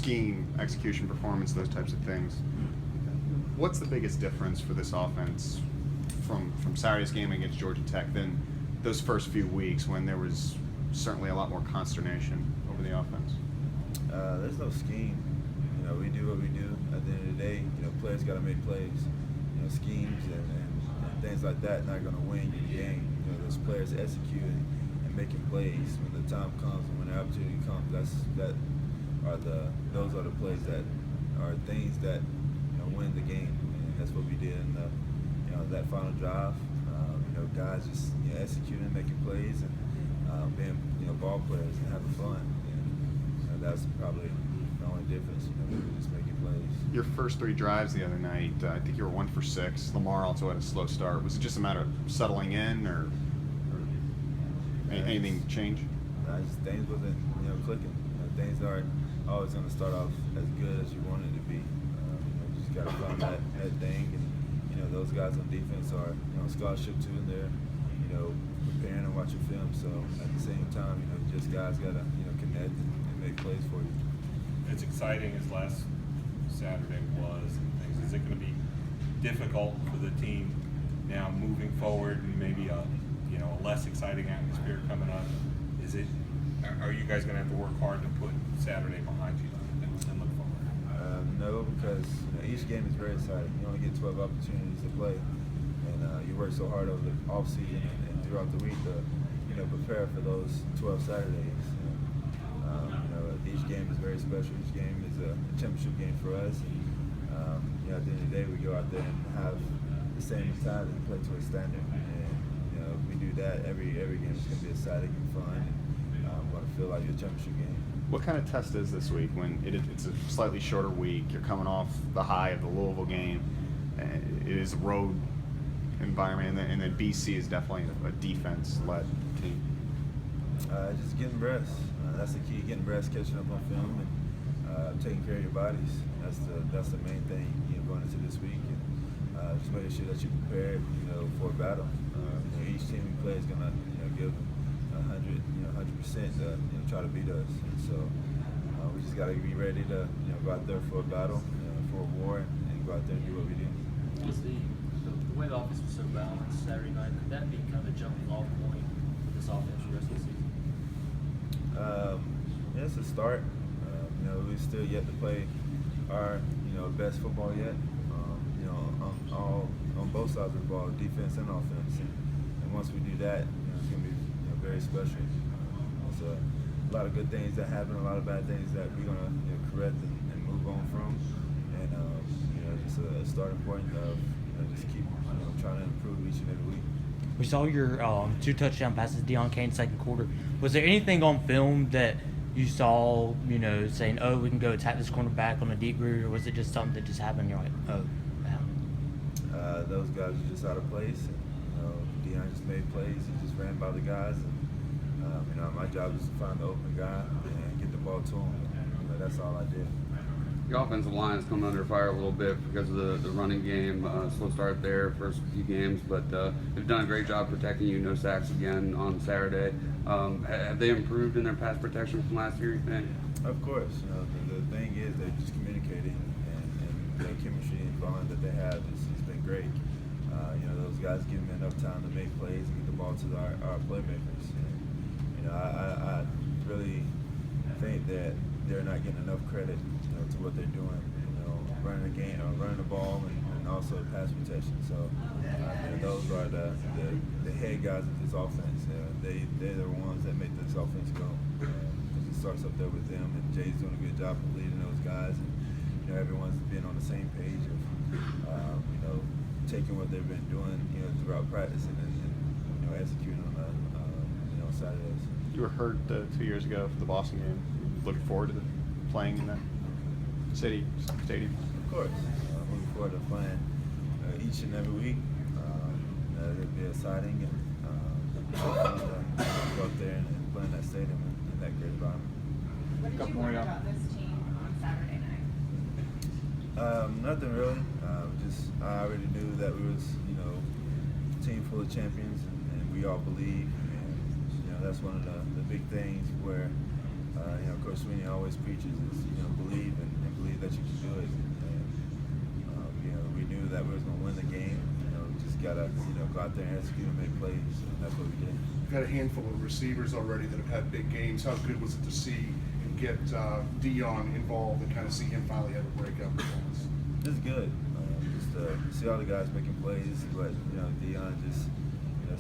scheme, execution, performance, those types of things. What's the biggest difference for this offense from Saturday's game against Georgia Tech than those first few weeks when there was certainly a lot more consternation over the offense? There's no scheme. We do what we do. At the end of the day, players got to make plays. Schemes and things like that not going to win you the game. Those players executing and making plays when the time comes and when the opportunity comes. Those are the plays that are things that win the game. And that's what we did in that final drive. Guys just executing, making plays, and being ball players and having fun. And that's probably the only difference. We were just making plays. Your first 3 drives the other night, I think you were 1 for 6. Lamar also had a slow start. Was it just a matter of settling in, or anything change? Things wasn't clicking. Things aren't always going to start off as good as you want it to be. You just got to find that thing, and those guys on defense are scholarship too, and they're preparing and watching film. So at the same time, just guys got to connect and make plays for you. As exciting as last Saturday was, and things, is it going to be difficult for the team now moving forward, and maybe a less exciting atmosphere coming up? Are you guys going to have to work hard to put Saturday behind you and look forward? No, because each game is very exciting. You only get 12 opportunities to play, and you work so hard over the off season and throughout the week to prepare for those 12 Saturdays. Each game is very special. Each game is a championship game for us. And, at the end of the day, we go out there and have the same mentality and play to a standard. And if we do that, every game is going to be exciting and fun. And going to feel like a championship game. What kind of test is this week when it's a slightly shorter week? You're coming off the high of the Louisville game. It is a road environment, and then BC is definitely a defense-led team. Just getting rest. That's the key. Getting rest, catching up on film, and taking care of your bodies. That's the main thing going into this week, and just making sure that you're prepared for a battle. Each team we play is gonna give 100% to try to beat us. And so we just got to be ready to go out there for a battle, for a war, and go out there and do what we do. Was the way the offense was so balanced Saturday night, could that be kind of a jumping off point for this offense for the rest of the season? It's a start. We still yet to play our best football yet. On both sides of the ball, defense and offense. And once we do that, it's going to be very special. There's a lot of good things that happen, a lot of bad things that we're going to correct and move on from. And just a starting point of just keep trying to improve each and every week. We saw your 2 touchdown passes, Deion Kane, second quarter. Was there anything on film that you saw, saying, oh, we can go attack this cornerback on a deep route, or was it just something that just happened and you're like, oh, that happened? Those guys are just out of place. And, Deion just made plays. He just ran by the guys. And, my job is to find the open guy and get the ball to him. That's all I did. Your offensive line has come under fire a little bit because of the running game. Slow start there, first few games, but they've done a great job protecting you. No sacks again on Saturday. Have they improved in their pass protection from last year, you think? Of course. The thing is they're just communicating, and the chemistry and bond that they have has been great. Those guys give them enough time to make plays and get the ball to our playmakers. And, I really think that they're not getting enough credit to what they're doing, running the game, running the ball, and also pass protection. So those are the head guys of this offense. They're the ones that make this offense go. It starts up there with them, and Jay's doing a good job of leading those guys. And everyone's been on the same page of taking what they've been doing throughout practice and executing on Saturdays. You were hurt 2 years ago for the Boston game. Looking forward to playing in that stadium. Of course. Looking forward to playing each and every week. It'll be exciting, and go up there and play in that stadium in that great environment. What did you learn about this team on Saturday night? Nothing really. I already knew that we was a team full of champions, and we all believe. And that's one of the big things where Coach Sweeney always preaches is believe that you can do it. And you know, we knew that we was gonna win the game. You know, we just gotta go out there and execute and make plays, and that's what we did. You've had a handful of receivers already that have had big games. How good was it to see and get Deshaun involved and kind of see him finally have a breakout performance? This is good. Just to see all the guys making plays, but Deshaun, just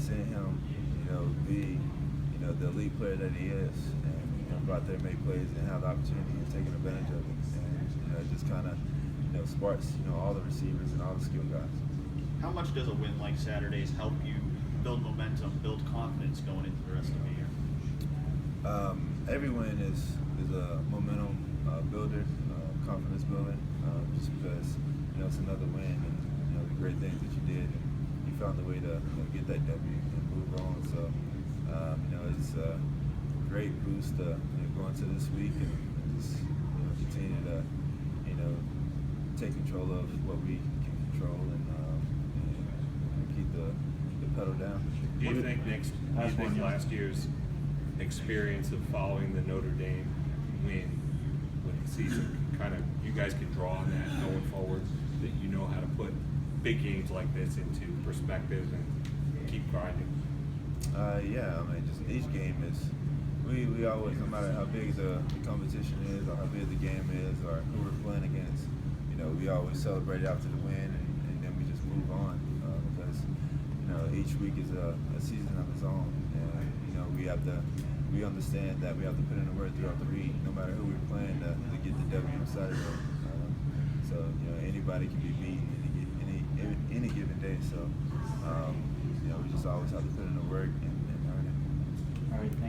seeing him be the elite player that he is, and go out there and make plays and have the opportunity and taking advantage of it, and it just kind of sparks all the receivers and all the skill guys. How much does a win like Saturday's help you build momentum, build confidence going into the rest of the year? Every win is a momentum builder, confidence builder, just because it's another win, and the great things that you did, and you found a way to get that W and move on. So it's a great boost to go into this week and just continue to take control of what we can control and keep the pedal down. Do you think last year's experience of following the Notre Dame win with the season you guys can draw on that going forward, that you know how to put big games like this into perspective and keep grinding? Yeah, I mean, just each game is, we always, no matter how big the competition is or how big the game is or who we're playing against, we always celebrate after the win, and then we just move on, because each week is a season of its own, and we understand that we have to put in the work throughout the week, no matter who we're playing, to get the W on Saturday. So anybody can be beaten any given day. So we just always have to put in the work and earn it. All right, thank you.